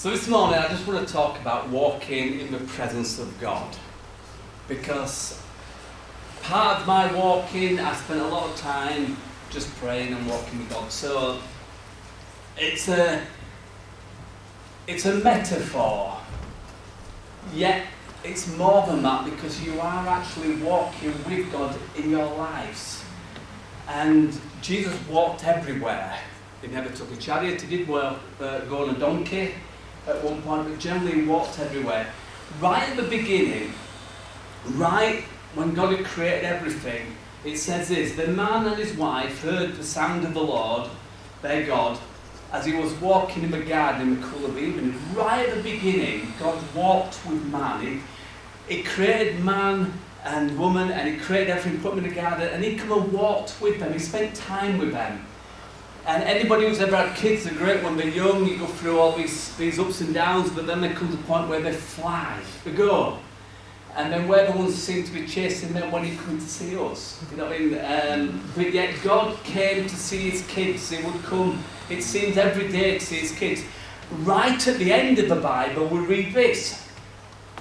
So this morning I just want to talk about walking in the presence of God, because part of my walking, I spent a lot of time just praying and walking with God. So it's a metaphor, yet it's more than that, because you are actually walking with God in your lives. And Jesus walked everywhere. He never took a chariot. He did go on a donkey at one point, but generally walked everywhere. Right at the beginning, right when God had created everything, it says this: the man and his wife heard the sound of the Lord, their God, as he was walking in the garden in the cool of evening. Right at the beginning, God walked with man. He created man and woman, and he created everything, put them in the garden, and he come and walked with them. He spent time with them. And anybody who's ever had kids are great. When they're young, you go through all these ups and downs, but then there comes a point where they fly, they go. And then we're the ones who seem to be chasing them when he comes to see us. You know what I mean? But yet God came to see his kids. He would come, it seems, every day to see his kids. Right at the end of the Bible, we read this.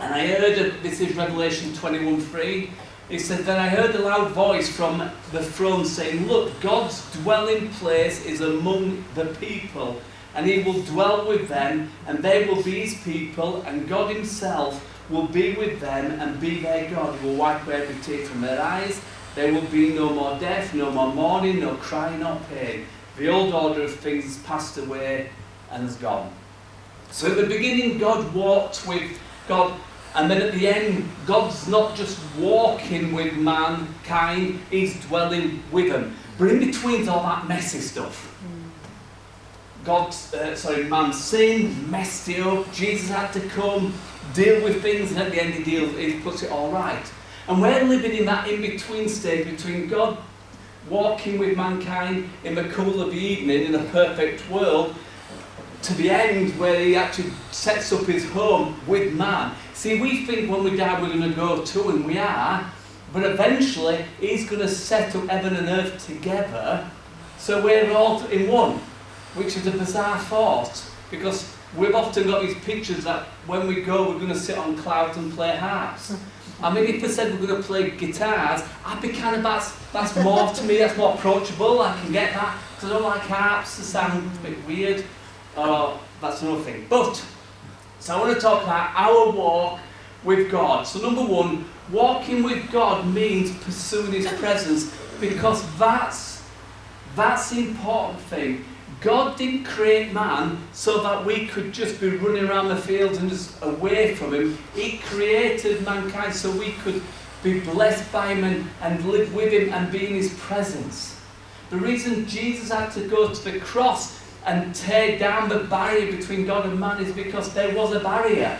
And I heard, this is Revelation 21:3. It says, then I heard a loud voice from the throne saying, look, God's dwelling place is among the people, and he will dwell with them, and they will be his people, and God himself will be with them and be their God. He will wipe away every tear from their eyes. There will be no more death, no more mourning, no crying or pain. The old order of things has passed away and has gone. So at the beginning, God walked with God. And then at the end, God's not just walking with mankind, he's dwelling with them. But in between's all that messy stuff. Man sinned, messed it up. Jesus had to come, deal with things, and at the end he puts it all right. And we're living in that in-between stage between God walking with mankind in the cool of the evening in a perfect world, to the end where he actually sets up his home with man. See, we think when we die we're going to go to, and we are, but eventually he's going to set up heaven and earth together, so we're all in one, which is a bizarre thought, because we've often got these pictures that when we go we're going to sit on clouds and play harps. I mean, if they said we're going to play guitars, I'd be kind of, that's more to me, that's more approachable, I can get that, because I don't like harps, they sound a bit weird. That's another thing. But, so I want to talk about our walk with God. So number one, walking with God means pursuing his presence, because that's the important thing. God didn't create man so that we could just be running around the fields and just away from him. He created mankind so we could be blessed by him and live with him and be in his presence. The reason Jesus had to go to the cross and tear down the barrier between God and man is because there was a barrier.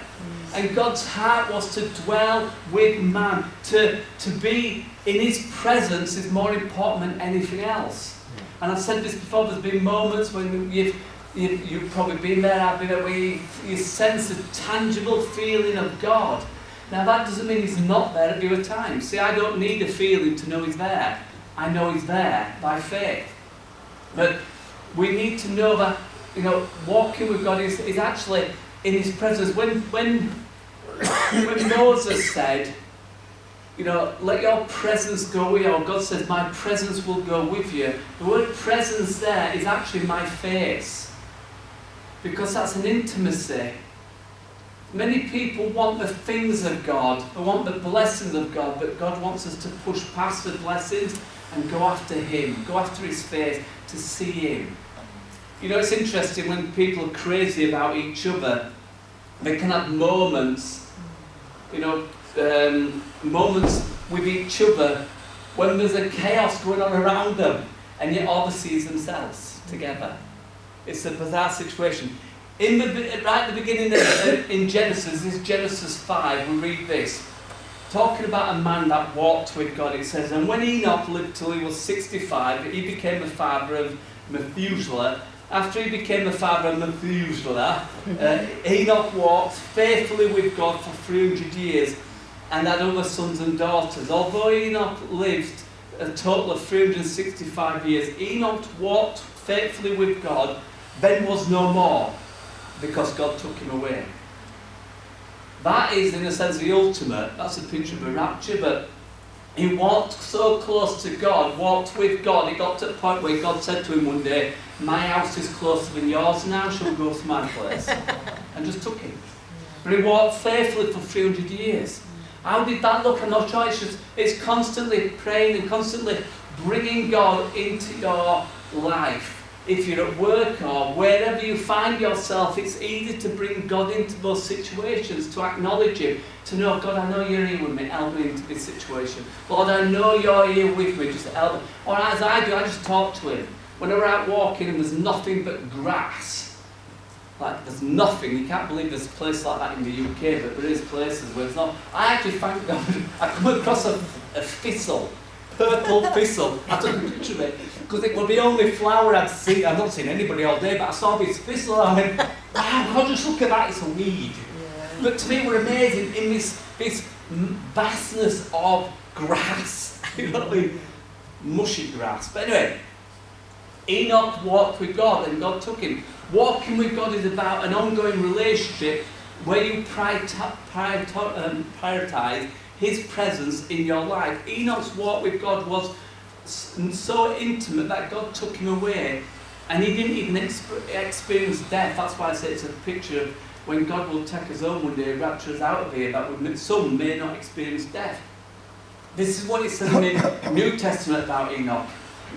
And God's heart was to dwell with man. To be in his presence is more important than anything else. And I've said this before, there's been moments when you've probably been there, I've been there, where you sense a tangible feeling of God. Now that doesn't mean he's not there at the other time. See, I don't need a feeling to know he's there. I know he's there by faith. But we need to know that, walking with God is actually in his presence. When Moses said, let your presence go with you, or God says, my presence will go with you. The word presence there is actually my face, because that's an intimacy. Many people want the things of God, they want the blessings of God, but God wants us to push past the blessings and go after him, go after his face, to see him. It's interesting when people are crazy about each other, they can have moments, moments with each other when there's a chaos going on around them, and yet all they see is themselves together. It's a bizarre situation. Right at the beginning in Genesis, this is Genesis 5, we read this. Talking about a man that walked with God, it says, and when Enoch lived till he was 65, he became the father of Methuselah. After he became the father of Methuselah, Enoch walked faithfully with God for 300 years and had other sons and daughters. Although Enoch lived a total of 365 years, Enoch walked faithfully with God, then was no more. because God took him away. That is, in a sense, the ultimate. That's a picture of a rapture, but he walked so close to God, walked with God. He got to the point where God said to him one day, my house is closer than yours now, shall we go to my place? And just took him. But he walked faithfully for 300 years. How did that look? I'm not sure. It's constantly praying and constantly bringing God into your life. If you're at work or wherever you find yourself, it's easy to bring God into those situations, to acknowledge him, to know, God, I know you're here with me, help me into this situation. Lord, I know you're here with me, just help me. Or as I do, I just talk to him. When we're out walking and there's nothing but grass, like there's nothing, you can't believe there's a place like that in the UK, but there is places where it's not. I actually thank God, I come across a thistle, purple thistle. I took a picture of it, because it was the only flower I'd seen. I've not seen anybody all day, but I saw this thistle and I went, wow, I'll just look at that, it's a weed. Yeah. But to me it was amazing in this vastness of grass, mushy grass. But anyway, Enoch walked with God and God took him. Walking with God is about an ongoing relationship where you prioritize his presence in your life. Enoch's walk with God was so intimate that God took him away and he didn't even experience death. That's why I say it's a picture of when God will take us home one day, rapture us out of here, that some may not experience death. This is what it says in the New Testament about Enoch.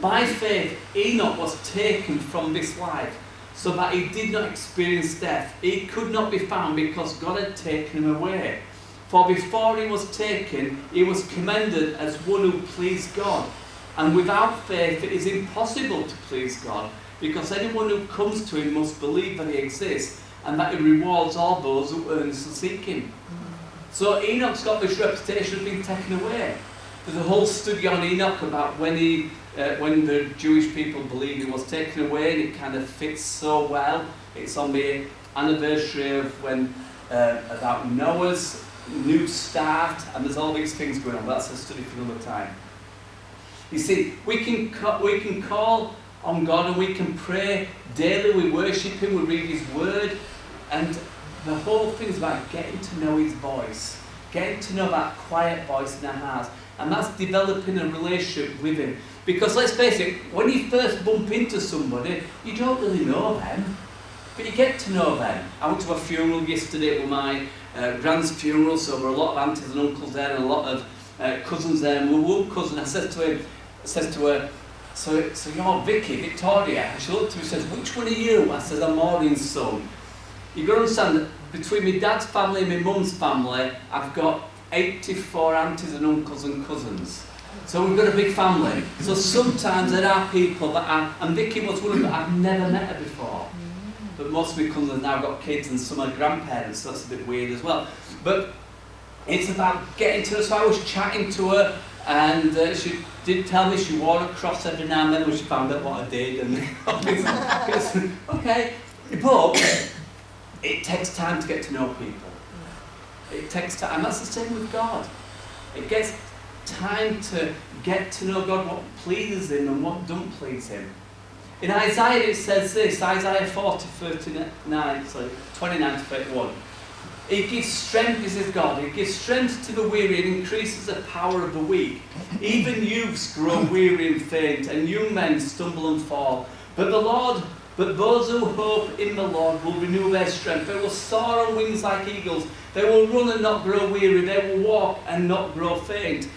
By faith, Enoch was taken from this life so that he did not experience death. He could not be found because God had taken him away. For before he was taken, he was commended as one who pleased God. And without faith, it is impossible to please God, because anyone who comes to him must believe that he exists and that he rewards all those who earnestly seek him. So Enoch's got this reputation of being taken away. There's a whole study on Enoch about when the Jewish people believe he was taken away, and it kind of fits so well. It's on the anniversary of when about Noah's new start, and there's all these things going on. That's a study for another time. You see, we can call on God and we can pray daily. We worship him, we read his word, and the whole thing is about getting to know his voice, getting to know that quiet voice in our hearts. And that's developing a relationship with him. Because let's face it, when you first bump into somebody, you don't really know them, but you get to know them. I went to a funeral yesterday. It was my grand's funeral, so there were a lot of aunties and uncles there and a lot of cousins there. And one cousin, I said to her, so you're Victoria? And she looked at me and says, which one are you? I said, I'm Maureen's son. You've got to understand that between my dad's family and my mum's family, I've got 84 aunties and uncles and cousins. So we've got a big family. So sometimes there are people that and Vicky was one of them, I've never met her before. But most of my cousins now got kids and some are grandparents, so that's a bit weird as well. But it's about getting to her. So I was chatting to her, and she did tell me she wore a cross every now and then when she found out what I did. And okay, but it takes time to get to know people. It takes time, and that's the same with God. It gets time to get to know God, what pleases him and what don't please him. In Isaiah it says this, Isaiah 29 to 31. He gives strength, this is God, he gives strength to the weary and increases the power of the weak. Even youths grow weary and faint, and young men stumble and fall. But those who hope in the Lord will renew their strength. They will soar on wings like eagles. They will run and not grow weary. They will walk and not grow faint.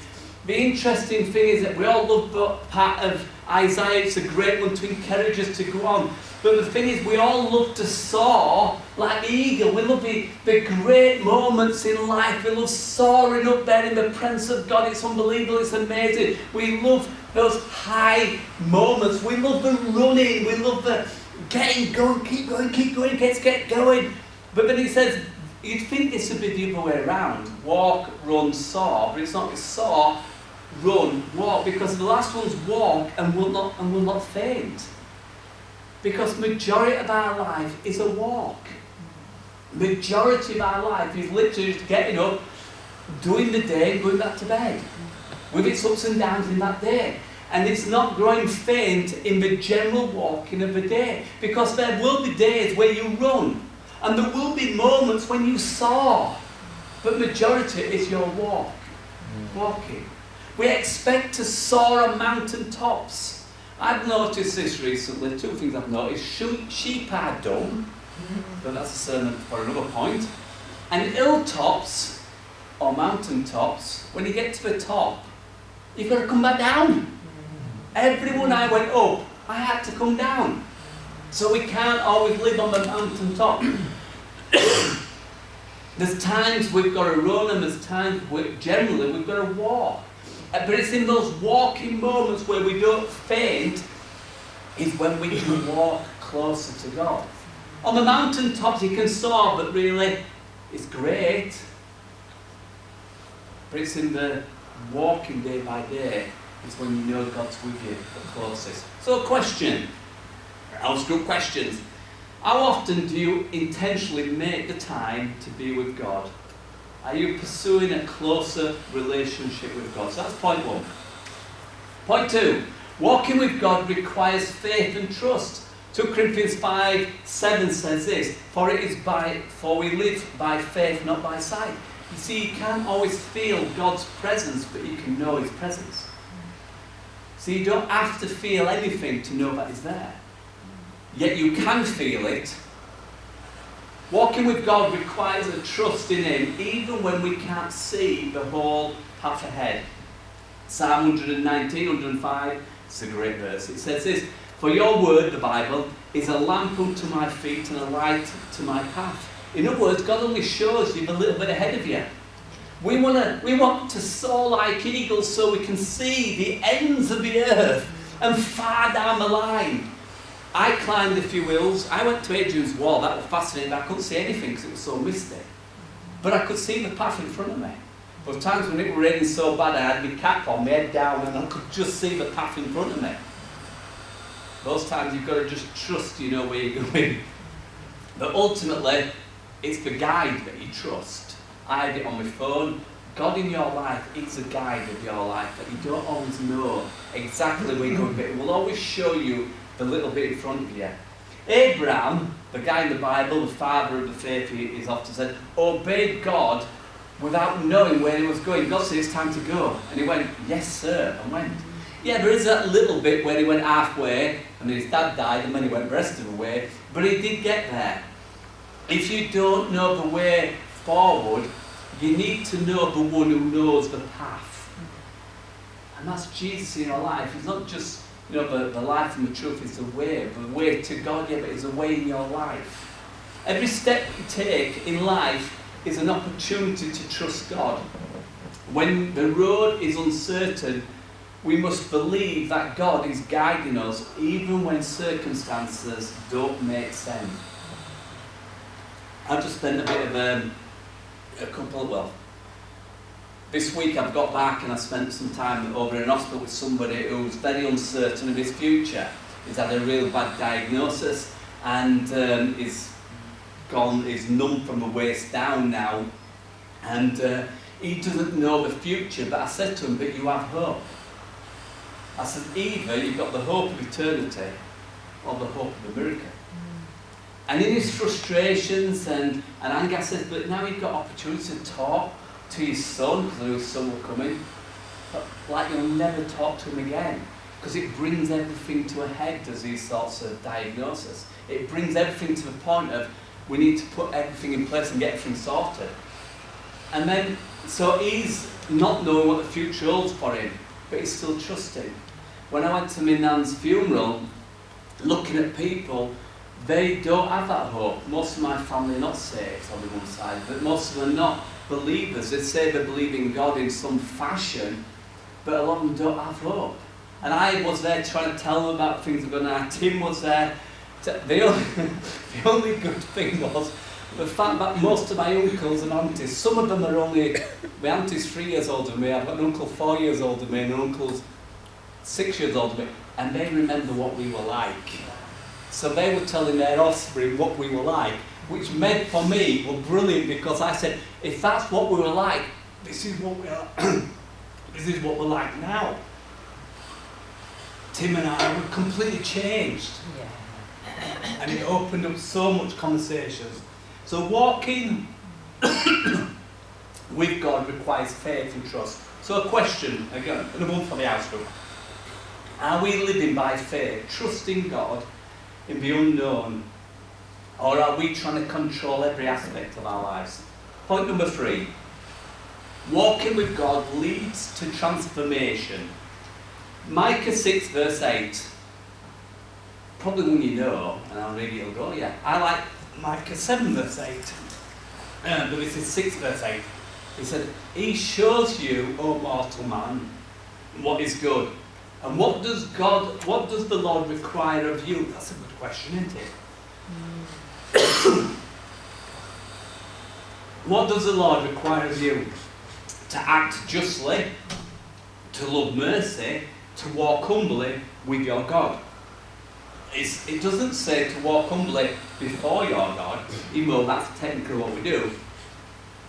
The interesting thing is that we all love that part of Isaiah. It's a great one to encourage us to go on. But the thing is, we all love to soar like the eagle. We love the great moments in life. We love soaring up there in the presence of God. It's unbelievable. It's amazing. We love those high moments. We love the running. We love the getting going, keep going, get going. But then he says, you'd think this would be the other way around. Walk, run, soar. But it's not. It's soar, run, walk. Because the last one's walk and will not faint. Because majority of our life is a walk. Majority of our life is literally just getting up, doing the day and going back to bed. With its ups and downs in that day. And it's not growing faint in the general walking of the day. Because there will be days where you run. And there will be moments when you soar, but majority is your walking. We expect to soar on mountain tops. I've noticed this recently, two things I've noticed. Sheep are dumb, but that's a sermon for another point. And hilltops, or mountain tops, when you get to the top, you've got to come back down. Everyone I went up, I had to come down. So we can't always live on the mountain top. There's times we've got to run, and there's times generally we've got to walk. But it's in those walking moments where we don't faint is when we can walk closer to God. On the mountain tops you can soar, but really it's great. But it's in the walking day by day is when you know God's with you the closest. So question, ask good questions. How often do you intentionally make the time to be with God? Are you pursuing a closer relationship with God? So that's point one. Point two, walking with God requires faith and trust. 2 Corinthians 5:7 says this, for we live by faith, not by sight. You see, you can't always feel God's presence, but you can know His presence. So you don't have to feel anything to know that He's there. Yet you can feel it. Walking with God requires a trust in Him, even when we can't see the whole path ahead. Psalm 119, 105, it's a great verse. It says this, for your word, the Bible, is a lamp unto my feet and a light to my path. In other words, God only shows you the little bit ahead of you. We want to soar like eagles so we can see the ends of the earth and far down the line. I climbed a few hills. I went to Adrian's Wall. That was fascinating. I couldn't see anything because it was so misty. But I could see the path in front of me. There were times when it was raining so bad I had my cap on, my head down, and I could just see the path in front of me. Those times you've got to just trust you know where you're going. But ultimately, it's the guide that you trust. I have it on my phone. God in your life is a guide of your life, but you don't always know exactly where you're going, but it will always show you the little bit in front of you. Abraham, the guy in the Bible, the father of the faith, he's often said, obeyed God without knowing where he was going. God said, it's time to go. And he went, yes, sir, and went. Yeah, there is that little bit where he went halfway, and then his dad died, and then he went the rest of the way, but he did get there. If you don't know the way forward, you need to know the one who knows the path. And that's Jesus in your life. He's not just the life and the truth is the way to God, yeah, but it's a way in your life. Every step you take in life is an opportunity to trust God. When the road is uncertain, we must believe that God is guiding us even when circumstances don't make sense. I've just spent a bit of this week I've got back and I spent some time over in hospital with somebody who's very uncertain of his future. He's had a real bad diagnosis and is numb from the waist down now, and he doesn't know the future. But I said to him, but you have hope. I said, either you've got the hope of eternity or the hope of the miracle. And in his frustrations and anger, I said, but now you've got opportunity to talk to his son, because I knew his son would come in, but like you'll never talk to him again, because it brings everything to a head, does these sorts of diagnoses. It brings everything to the point of we need to put everything in place and get everything sorted. And then, so he's not knowing what the future holds for him, but he's still trusting. When I went to my nan's funeral, looking at people, they don't have that hope. Most of my family are not saved on the one side, but most of them are not believers. They say they believe in God in some fashion, but a lot of them don't have hope. And I was there trying to tell them about things that were going on. Tim was there. The only good thing was the fact that most of my uncles and aunties, some of them are only, my auntie's 3 years older than me, I've got an uncle 4 years older than me, and an uncle's 6 years older than me, and they remember what we were like. So they were telling their offspring what we were like, which meant for me were brilliant, because I said, if that's what we were like, this is what we are. This is what we're like now. Tim and I were completely changed. Yeah. And it opened up so much conversations. So walking with God requires faith and trust. So a question, again, another one for the house group. Are we living by faith, trusting God in the unknown, or are we trying to control every aspect of our lives? Point number 3. Walking with God leads to transformation. Micah 6 verse 8. Probably when you know, and I'll read it, it'll go, yeah. I like Micah 7 verse 8. But this is 6 verse 8. He said, He shows you, O mortal man, what is good. And what does the Lord require of you? That's a good question, isn't it? What does the Lord require of you? To act justly, to love mercy, to walk humbly with your God. It doesn't say to walk humbly before your God, even though that's technically what we do,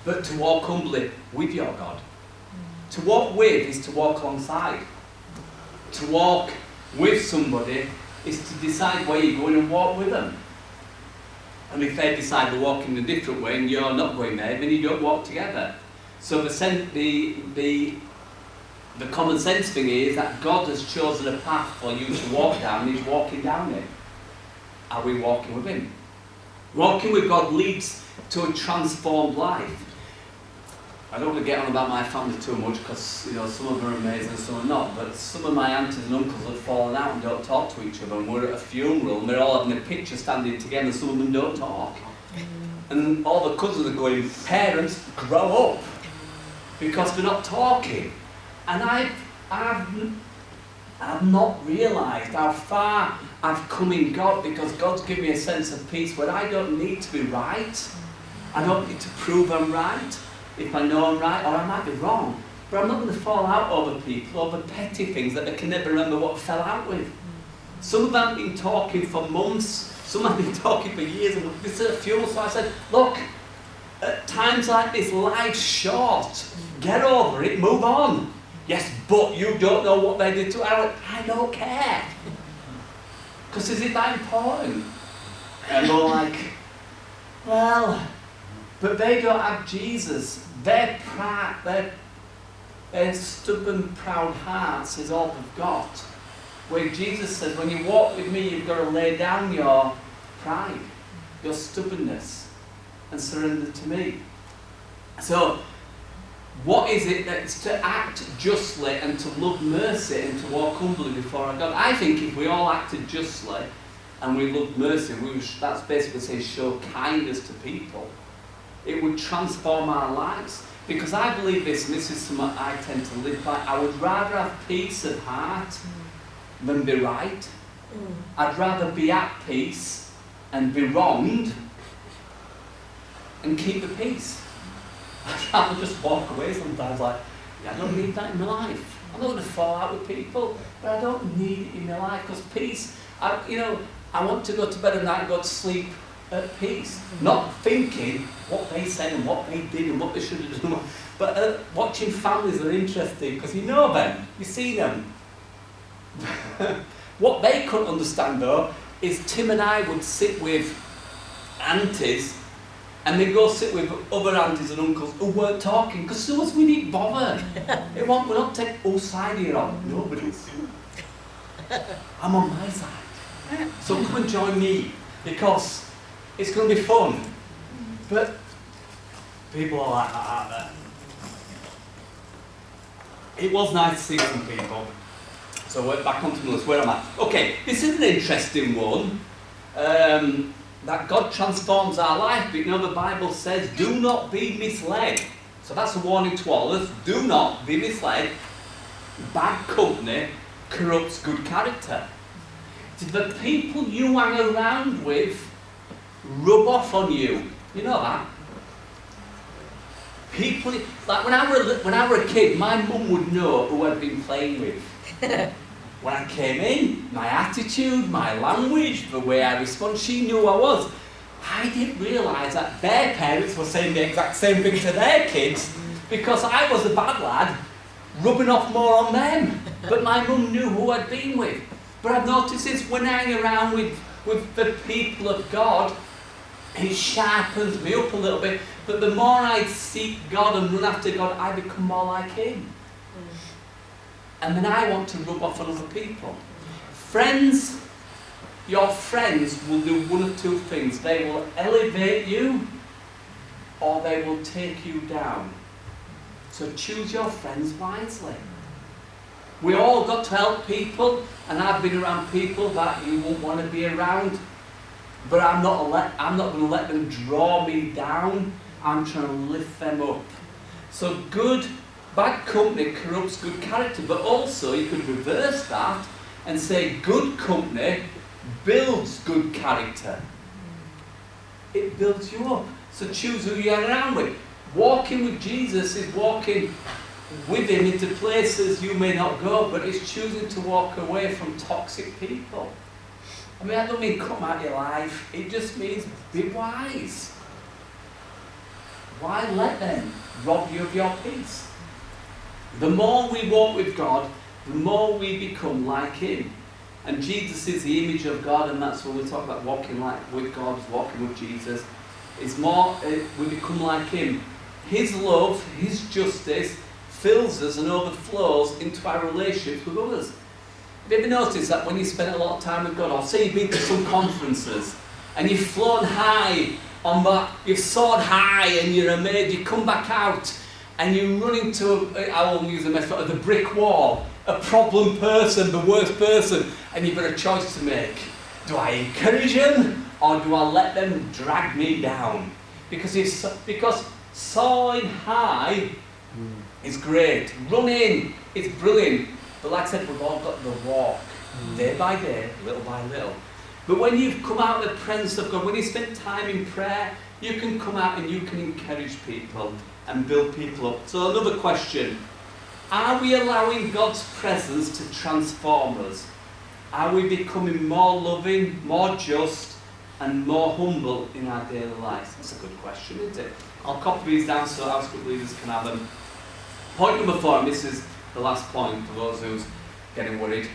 but to walk humbly with your God. To walk with is to walk alongside. To walk with somebody is to decide where you're going and walk with them. And if they decide to walk in a different way and you're not going there, then you don't walk together. So the common sense thing is that God has chosen a path for you to walk down, and He's walking down it. Are we walking with Him? Walking with God leads to a transformed life. I don't want to get on about my family too much because some of them are amazing and some are not, but some of my aunties and uncles have fallen out and don't talk to each other, and we're at a funeral and they're all having a picture standing together and some of them don't talk. And all the cousins are going, parents, grow up, because they're not talking. And I've not realised how far I've come in God, because God's given me a sense of peace where I don't need to be right. I don't need to prove I'm right. If I know I'm right, or I might be wrong. But I'm not going to fall out over people, over petty things that I can never remember what I fell out with. Some of them have been talking for months, some have been talking for years, and this is a funeral, so I said, look, at times like this, life's short. Get over it, move on. Yes, but you don't know what they did to her. I don't care. Because is it that important? And we're like, well, but they don't have Jesus. Their pride, their stubborn, proud hearts is all they've got. Where Jesus says, when you walk with me, you've got to lay down your pride, your stubbornness, and surrender to me. So, what is it that's to act justly and to love mercy and to walk humbly before our God? I think if we all acted justly and we loved mercy, that's basically saying show kindness to people, it would transform our lives. Because I believe this, and this is something I tend to live by, I would rather have peace of heart than be right. I'd rather be at peace and be wronged and keep the peace. I'd rather just walk away sometimes like, yeah, I don't need that in my life. I'm not going to fall out with people, but I don't need it in my life, because peace, I want to go to bed at night and go to sleep at peace. Not thinking what they said and what they did and what they should have done. But watching families are interesting, because you know them, you see them. What they couldn't understand though is Tim and I would sit with aunties and then go sit with other aunties and uncles who weren't talking, because to us we didn't bother. We're not taking all side here on. Nobody's. I'm on my side. So come and join me, because it's going to be fun. But people are like that, aren't they? It was nice to see some people. So we're back onto the list. Where am I? Okay, this is an interesting one. That God transforms our life, but the Bible says, do not be misled. So that's a warning to all of us. Do not be misled. Bad company corrupts good character. The people you hang around with rub off on you. You know that? People, like when I were a kid, my mum would know who I'd been playing with. When I came in, my attitude, my language, the way I responded, she knew who I was. I didn't realise that their parents were saying the exact same thing to their kids, because I was a bad lad, rubbing off more on them. But my mum knew who I'd been with. But I've noticed this, when I hang around with the people of God, It sharpens me up a little bit. But the more I seek God and run after God, I become more like Him. And then I want to rub off on other people. Friends, your friends will do one of two things. They will elevate you, or they will take you down. So choose your friends wisely. We all got to help people, and I've been around people that you won't want to be around. But I'm not going to let them draw me down. I'm trying to lift them up. So bad company corrupts good character, but also you could reverse that and say good company builds good character. It builds you up. So choose who you hang around with. Walking with Jesus is walking with Him into places you may not go, but it's choosing to walk away from toxic people. I mean, I don't mean come out your life. It just means be wise. Why let them rob you of your peace? The more we walk with God, the more we become like Him. And Jesus is the image of God, and that's when we talk about walking with God, walking with Jesus. It's more, we become like Him. His love, His justice fills us and overflows into our relationships with others. Have you ever noticed that when you spend a lot of time with God, or say you've been to some conferences and you've flown high on that, you've soared high and you're amazed, you come back out and you run into, I won't use the metaphor, the brick wall, a problem person, the worst person, and you've got a choice to make. Do I encourage them or do I let them drag me down? Because soaring high is great, running is brilliant. But like I said, we've all got the walk, day by day, little by little. But when you've come out of the presence of God, when you spend time in prayer, you can come out and you can encourage people and build people up. So another question, are we allowing God's presence to transform us? Are we becoming more loving, more just, and more humble in our daily lives? That's a good question, isn't it? I'll copy these down so our group leaders can have them. Point number 4, and this is the last point for those who's getting worried.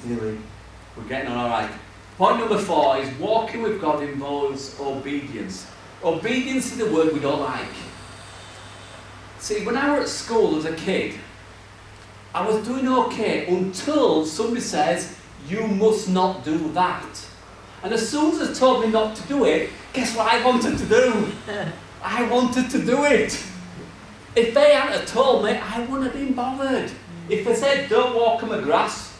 We're getting on all right. Point number 4 is walking with God involves obedience. Obedience is a word we don't like. See, when I was at school as a kid, I was doing okay until somebody says, you must not do that. And as soon as they told me not to do it, guess what I wanted to do? I wanted to do it. If they hadn't told me, I wouldn't have been bothered. If they said, don't walk on the grass,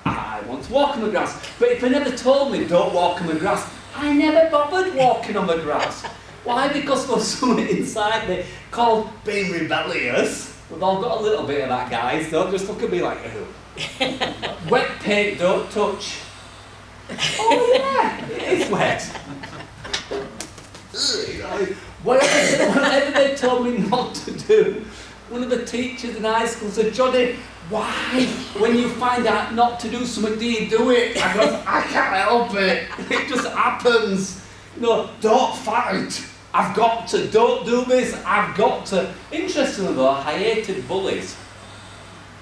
I want to walk on the grass. But if they never told me, don't walk on the grass, I never bothered walking on the grass. Why? Because there was something inside me called being rebellious. We've all got a little bit of that, guys. Don't just look at me like, oh. Wet paint, don't touch. Oh yeah, it is wet. Whatever they told me not to do, one of the teachers in high school said, Johnny, why, when you find out not to do something, do you do it? I go, I can't help it. It just happens. No, don't fight. I've got to. Don't do this. I've got to. Interestingly though, I hated bullies.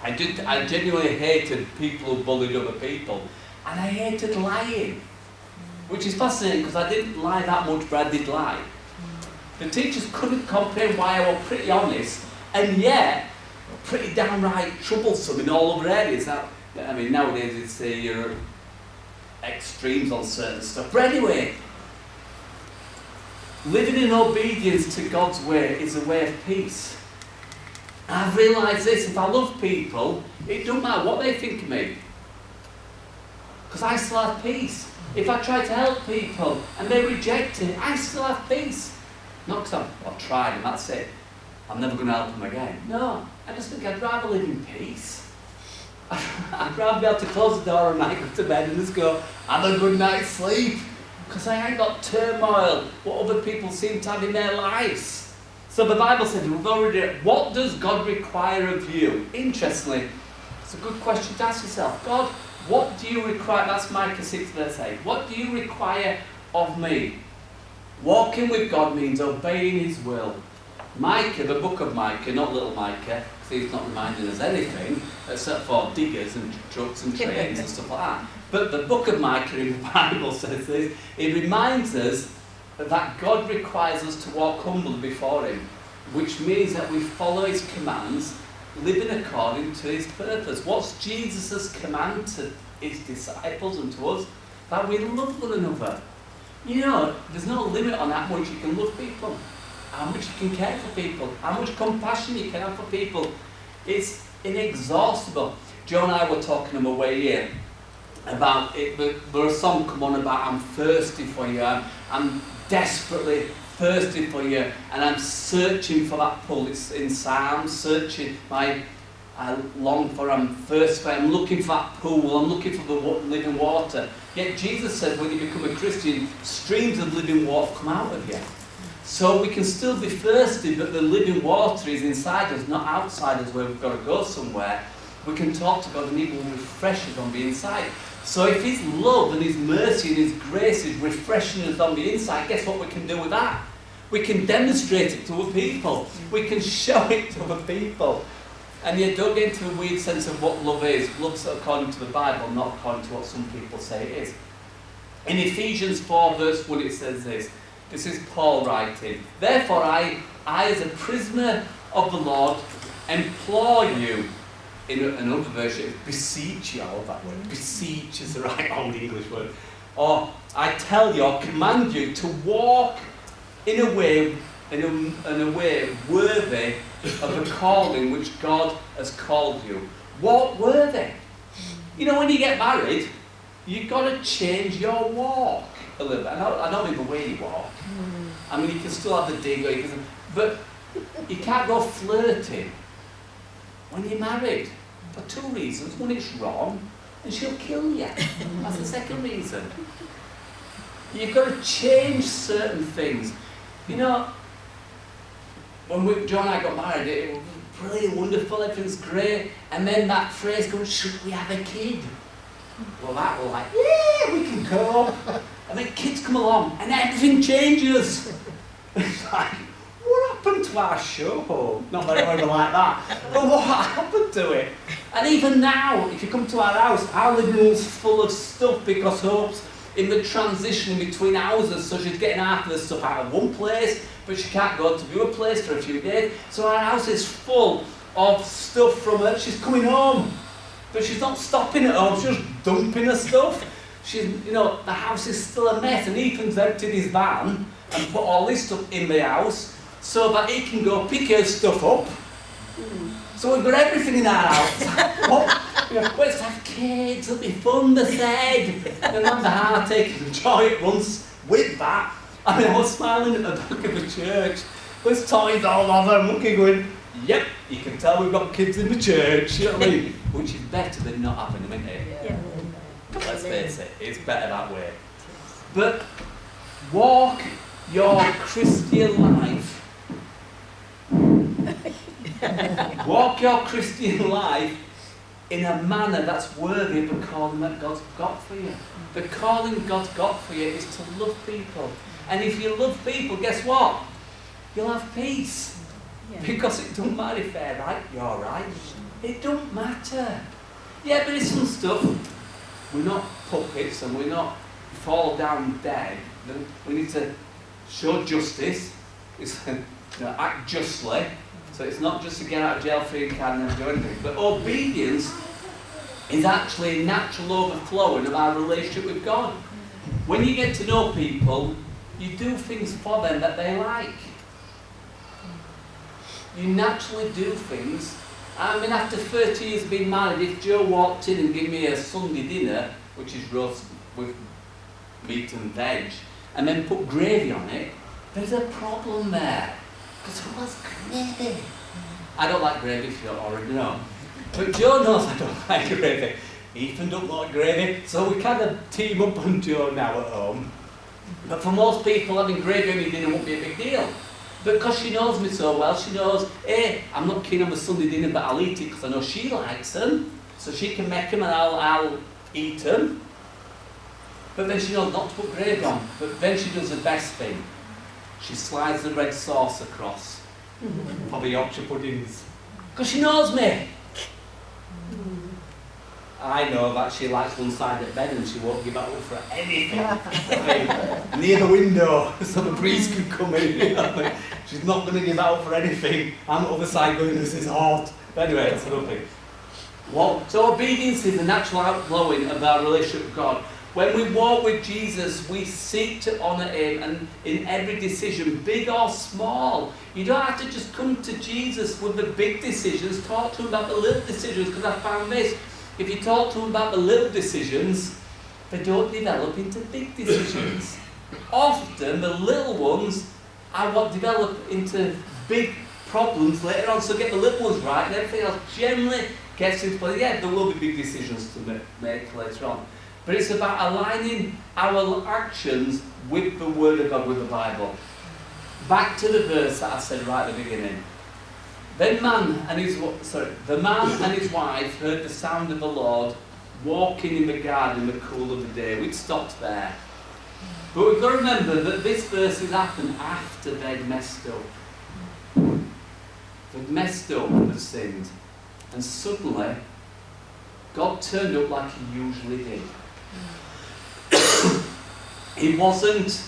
I genuinely hated people who bullied other people. And I hated lying. Which is fascinating because I didn't lie that much, but I did lie. The teachers couldn't comprehend why I was pretty honest, and yet pretty downright troublesome in all other areas. Now, I mean, nowadays it's say you're extremes on certain stuff. But anyway, living in obedience to God's way is a way of peace. And I've realised this, if I love people, it doesn't matter what they think of me. Because I still have peace. If I try to help people and they reject it, I still have peace. Not because I've tried and that's it. I'm never going to help them again. No, I just think I'd rather live in peace. I'd rather be able to close the door and I go to bed and just go, have a good night's sleep. Because I ain't got turmoil, what other people seem to have in their lives. So the Bible says, we've already, what does God require of you? Interestingly, it's a good question to ask yourself. God, what do you require? That's Micah 6 verse 8. What do you require of me? Walking with God means obeying His will. Micah, the book of Micah, not little Micah, because he's not reminding us anything, except for diggers and trucks and trains and stuff like that. But the book of Micah in the Bible says this, it reminds us that God requires us to walk humbly before him, which means that we follow his commands, living according to his purpose. What's Jesus' command to his disciples and to us? That we love one another. You know, there's no limit on how much you can love people, how much you can care for people, how much compassion you can have for people. It's inexhaustible. Joe and I were talking on the way here about it. There a song come on about I'm thirsty for you, I'm desperately thirsty for you, and I'm searching for that pull. It's in Psalms, searching, I long for, I'm thirsty for, I'm looking for that pool, I'm looking for the living water. Yet Jesus said when you become a Christian, streams of living water come out of you. So we can still be thirsty, but the living water is inside us, not outside us where we've got to go somewhere. We can talk to God and he will refresh us on the inside. So if his love and his mercy and his grace is refreshing us on the inside, guess what we can do with that? We can demonstrate it to other people. We can show it to other people. And you don't get into a weird sense of what love is. Love's according to the Bible, not according to what some people say it is. In Ephesians 4 verse 1 it says this. This is Paul writing. Therefore I as a prisoner of the Lord implore you. In another version, beseech you. I love that word. Beseech is the right old English word. Or I tell you, or command you to walk in a way worthy of the calling which God has called you. Walk worthy. You know, when you get married, you've got to change your walk a little bit. I don't mean the way you walk. I mean, you can still have the dig, but you can't go flirting when you're married. For two reasons. One, it's wrong, and she'll kill you. That's the second reason. You've got to change certain things. You know, when John and I got married, it was brilliant, wonderful, everything's great, and then that phrase goes, should we have a kid? Well, that was like, yeah, we can go. And then kids come along, and everything changes. It's like, what happened to our show? Not that I ever like that, but what happened to it? And even now, if you come to our house, our living room's full of stuff because Hope's in the transition between houses, so she's getting half of the stuff out of one place, but she can't go to the other place for a few days. So our house is full of stuff from her. She's coming home, but she's not stopping at home, she's just dumping her stuff. She's, you know, the house is still a mess, and Ethan's emptied his van and put all this stuff in the house so that he can go pick her stuff up. So we've got everything in our house. Let's have kids, it'll be fun, they said. And then the heartache and joy it runs with that. I mean, I was smiling at the back of the church. There's toys all over, and looking going, yep, you can tell we've got kids in the church, you know what I mean? Which is better than not having them, isn't it? Yeah. Let's face it, it's better that way. But walk your Christian life. Walk your Christian life in a manner that's worthy of the calling that God's got for you. The calling God's got for you is to love people. And if you love people, guess what? You'll have peace. Yeah. Because it don't matter if they're right, you're right. It don't matter. Yeah, but it's some stuff. We're not puppets and we're not fall down dead. We need to show justice. It's, act justly. So it's not just to get out of jail free and can never do anything. But obedience is actually a natural overflowing of our relationship with God. When you get to know people, you do things for them that they like. You naturally do things. I mean, after 30 years of being married, if Joe walked in and gave me a Sunday dinner, which is roast with meat and veg, and then put gravy on it, there's a problem there. Because who has gravy? I don't like gravy, if you don't already know. But Joe knows I don't like gravy. Ethan don't like gravy, so we kind of team up on Joe now at home. But for most people, having gravy on your dinner won't be a big deal. But because she knows me so well, she knows, hey, I'm not keen on the Sunday dinner, but I'll eat it because I know she likes them. So she can make them and I'll eat them. But then she knows not to put gravy on. But then she does the best thing. She slides the red sauce across for the Yorkshire puddings. Because she knows me. I know that she likes one side of bed and she won't give that up for anything. Near the window so the breeze can come in. She's not going to give that up for anything. I'm on the other side going, this is hot. But anyway, it's nothing. So obedience is the natural outflowing of our relationship with God. When we walk with Jesus, we seek to honour him, and in every decision, big or small. You don't have to just come to Jesus with the big decisions. Talk to him about the little decisions, because I found this. If you talk to him about the little decisions, they don't develop into big decisions. Often, the little ones are what develop into big problems later on. So get the little ones right, and everything else generally gets into place. Yeah, there will be big decisions to make later on. But it's about aligning our actions with the Word of God, with the Bible. Back to the verse that I said right at the beginning. The man and his wife heard the sound of the Lord walking in the garden in the cool of the day. We'd stopped there. But we've got to remember that this verse has happened after they'd messed up. They'd messed up and had sinned. And suddenly, God turned up like he usually did. He wasn't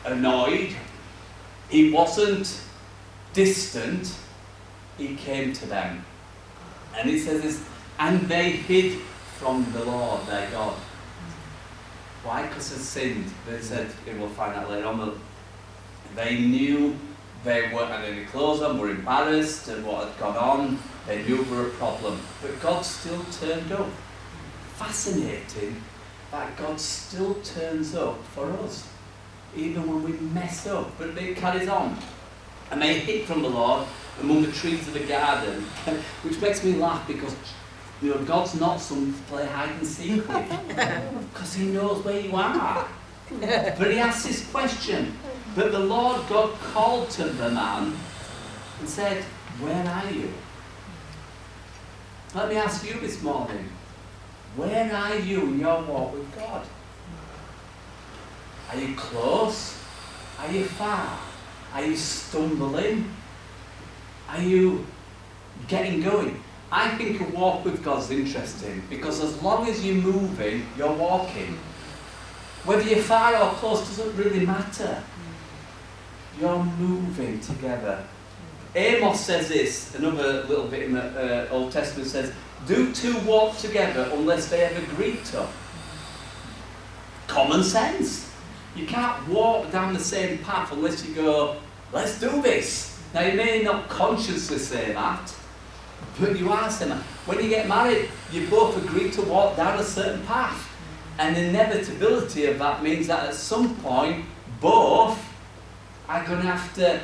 annoyed. He wasn't distant. He came to them. And it says this, and they hid from the Lord their God. Why? Because they sinned. They said, we'll find out later on, but they knew they weren't had any clothes on, were embarrassed at what had gone on. They knew there were a problem. But God still turned up. Fascinating that God still turns up for us, even when we mess up. But it carries on. And they hid from the Lord among the trees of the garden, which makes me laugh because God's not some to play hide and seek with, because he knows where you are. But he asks this question. But the Lord God called to the man and said, where are you? Let me ask you this morning, where are you in your walk with God? Are you close? Are you far? Are you stumbling? Are you getting going? I think a walk with God is interesting because as long as you're moving, you're walking. Whether you're far or close doesn't really matter. You're moving together. Amos says this, another little bit in the Old Testament says, do two walk together unless they have agreed to? Common sense. You can't walk down the same path unless you go, let's do this. Now you may not consciously say that, but you are saying that. When you get married, you both agree to walk down a certain path. And the inevitability of that means that at some point, both are going to have to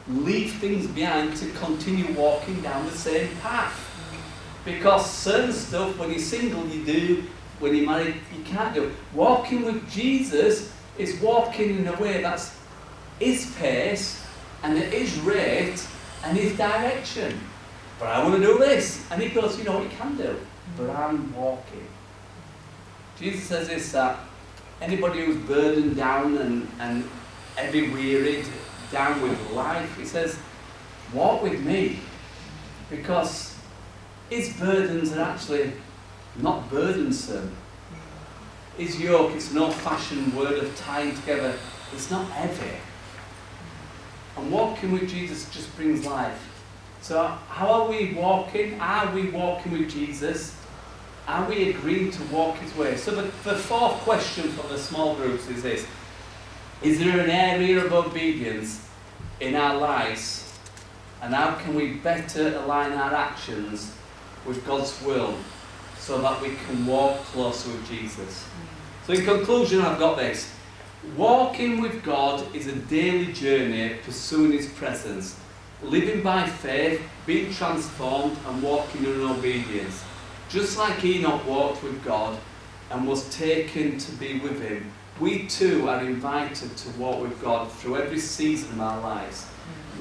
leave things behind to continue walking down the same path. Because certain stuff, when you're single, you do. When you're married, you can't do. Walking with Jesus is walking in a way that's his pace and at his rate and his direction. But I want to do this. And he goes, you know what you can do? But I'm walking. Jesus says this, that anybody who's burdened down and heavy wearied, down with life, he says, walk with me. Because his burdens are actually not burdensome. His yoke, it's an old-fashioned word of tying together. It's not heavy. And walking with Jesus just brings life. So how are we walking? Are we walking with Jesus? Are we agreeing to walk his way? So the fourth question for the small groups is this. Is there an area of obedience in our lives? And how can we better align our actions with God's will so that we can walk closer with Jesus? So in conclusion, I've got this. Walking with God is a daily journey pursuing his presence, living by faith, being transformed and walking in obedience. Just like Enoch walked with God and was taken to be with him, we too are invited to walk with God through every season of our lives.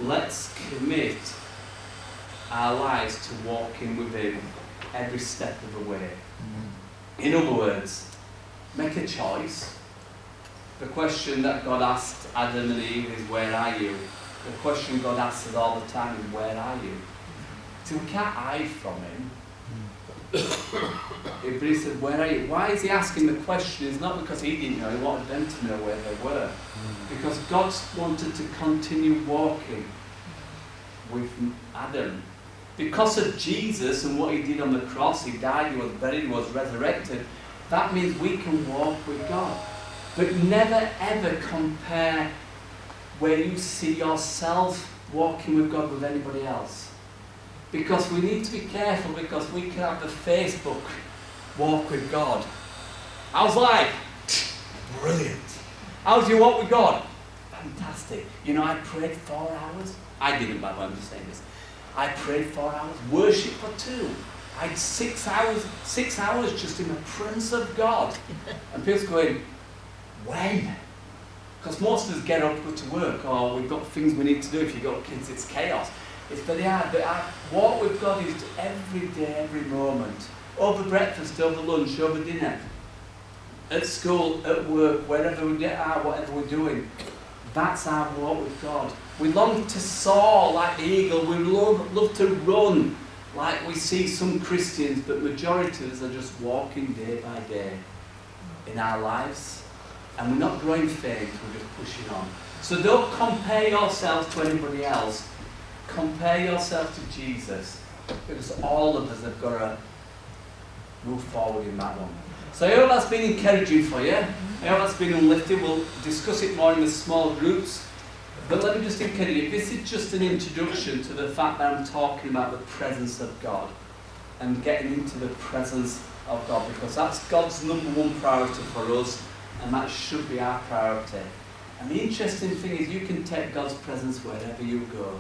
Let's commit our lives to walking with him every step of the way. In other words, make a choice. The question that God asked Adam and Eve is, where are you? The question God asks us all the time is, where are you? So we can't hide from him. But he said, where are you? Why is he asking the question? It's not because he didn't know, he wanted them to know where they were. Because God wanted to continue walking with Adam. Because of Jesus and what he did on the cross, he died, he was buried, he was resurrected, that means we can walk with God. But never ever compare where you see yourself walking with God with anybody else. Because we need to be careful, because we can have the Facebook walk with God. How's life? Brilliant. How's your walk with God? Fantastic. You know, I prayed 4 hours. I didn't, but I'm just saying this. I prayed 4 hours. Worship for 2. I had 6 hours just in the presence of God. And people's going, when? Because most of us get up, go to work, or we've got things we need to do. If you've got kids, it's chaos. It's very hard. But our walk with God is every day, every moment. Over breakfast, over lunch, over dinner. At school, at work, wherever we are, whatever we're doing. That's our walk with God. We long to soar like the eagle. We love to run like we see some Christians, but majority of us are just walking day by day in our lives. And we're not growing faith, we're just pushing on. So don't compare yourself to anybody else. Compare yourself to Jesus. Because all of us have got to move forward in that one. So I hope that's been encouraging for you. I hope that's been uplifting. We'll discuss it more in the small groups. But let me just encourage you, this is just an introduction to the fact that I'm talking about the presence of God. And getting into the presence of God. Because that's God's #1 priority for us. And that should be our priority. And the interesting thing is you can take God's presence wherever you go.